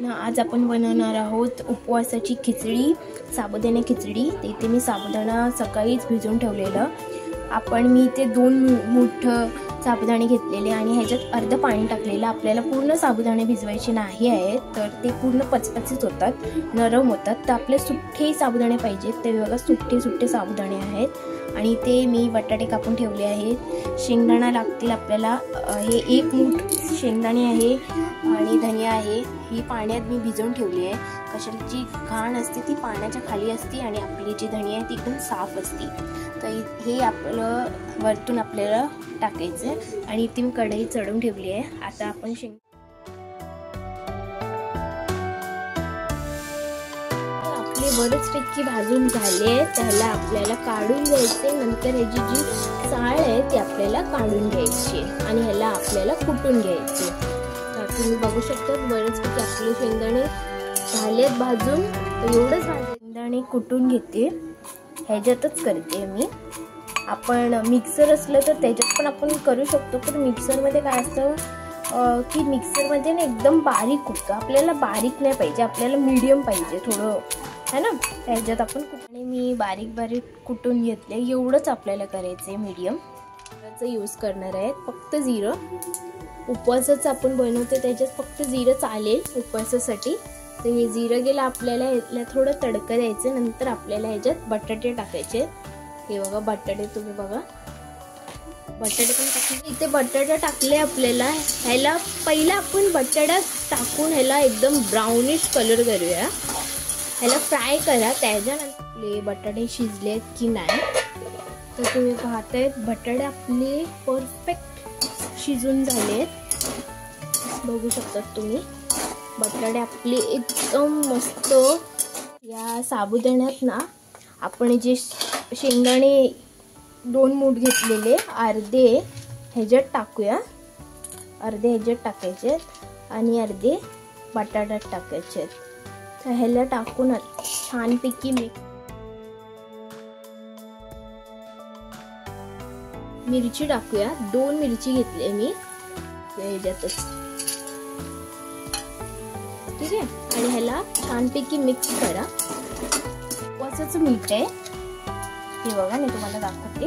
आज आपण बनवणार आहोत उपवासाची खिचडी, साबुदाणा खिचडी। इथे मी साबुदाणा सकाळीच भिजवून ठेवलेलं। मी इथे 2 मूठ साबुदाणे घेतलेले आणि ह्याच्यात अर्ध पाणी टाकलेलं। आपल्याला पूर्ण साबुदाणे भिजवायचे नाही आहेत, तर ते पूर्ण पचपचीत होतात, नरम होतात। तर आपले सुट्टे साबुदाणे पाहिजेत। ते बघा सुट्टे साबुदाणे आहेत आणि ते मी बटाटे कापून ठेवले आहेत। शेंगदाणा लागतील आपल्याला, हे 1 मूठ शेंगदाणे आहे आणि धनिया आहे। ही पाण्यात मी भिजवून ठेवली आहे। कशाची घाण असते ती पाण्याच्या खाली असते आणि आपली जी धनिया आहे ती एकदम साफ असते। तर हे आपलं वरतून आपल्याला टाकायचं आणि ती मी कढई चढवून ठेवली आहे। आता आपण आपले बरेचपैकी भाजून झाले, त्याला आपल्याला काढून घ्यायचे। नंतर ह्याची जी साळ आहे ती आपल्याला काढून घ्यायची आणि ह्याला आपल्याला कुटून घ्यायचे। तर तुम्ही बघू शकता बरेचपैकी आपले शेंगदाणे झालेत भाजून। तर एवढंच शेंगदाणे कुटून घेते, ह्याच्यातच करते मी। आपण मिक्सर असलं तर त्याच्यात पण आपण करू शकतो, पण मिक्सरमध्ये काय असतं की मिक्सरमध्ये ना एकदम बारीक कुटतं। आपल्याला बारीक नाही पाहिजे, आपल्याला मीडियम पाहिजे थोडं, है ना। त्याच्यात आपण कुठे मी बारीक कुटून घेतले, एवढंच आपल्याला करायचं आहे। मीडियम चा यूज करणार आहे, फक्त जिरं। उपवासाचं आपण बनवतो त्याच्यात फक्त जिरं चालेल उपवासासाठी। तर हे जिरं गेलं, आपल्याला ह्याला थोडं तडका द्यायचं। नंतर आपल्याला ह्याच्यात बटाटे टाकायचे। हे बघा बटाटे, तुम्ही बघा बटाटे पण टाकले। इथे बटाटे टाकले आपल्याला। ह्याला पहिला आपण बटाटा टाकून ह्याला एकदम ब्राउनिश कलर करूया, ह्याला फ्राय करा। त्याच्यानंतर आपले बटाटे शिजलेत की नाही, तर तुम्ही पाहताय बटाटे आपले परफेक्ट शिजून झालेत। बघू शकतात तुम्ही बटाटे आपले एकदम मस्त। या साबुदाण्यात ना आपण जे शेंगदाणे 2 मूठ घेतलेले अर्धे ह्याच्यात टाकूया, अर्धे ह्याच्यात टाकायचे आणि अर्धे बटाट्यात टाकायचे। तर ह्याला टाकून छानपैकी मिरची टाकूया। 2 मिरची घेतली मी ह्याच्यातच, ठीक आहे। आणि ह्याला छानपैकी मिक्स करा। उपवासाचं मीठ आहे हे बघा, मी तुम्हाला दाखवते।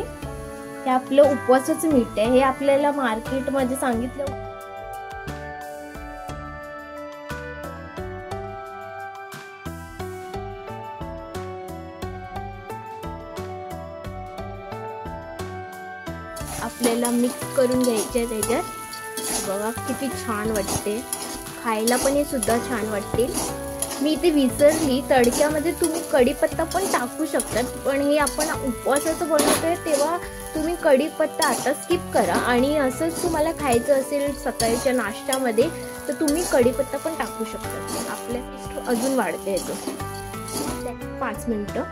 हे आपलं उपवासाचं मीठ आहे, हे आपल्याला मार्केटमध्ये सांगितलं। आपल्याला मिक्स करून घ्यायचे आहे त्याच्यात। बघा किती छान वाटते, खायला पण हे सुद्धा छान वाटते। मी इथे विसरली, तडक्यामध्ये तुम्ही कढीपत्ता पण टाकू शकतात, पण हे आपण उपवासाचं बनवतोय तेव्हा तुम्ही कढीपत्ता आता स्किप करा। आणि असंच तुम्हाला खायचं असेल सकाळच्या नाश्त्यामध्ये तर तुम्ही कढीपत्ता पण टाकू शकता। आपल्या टेस्ट अजून वाढते येतो। 5 मिनिटं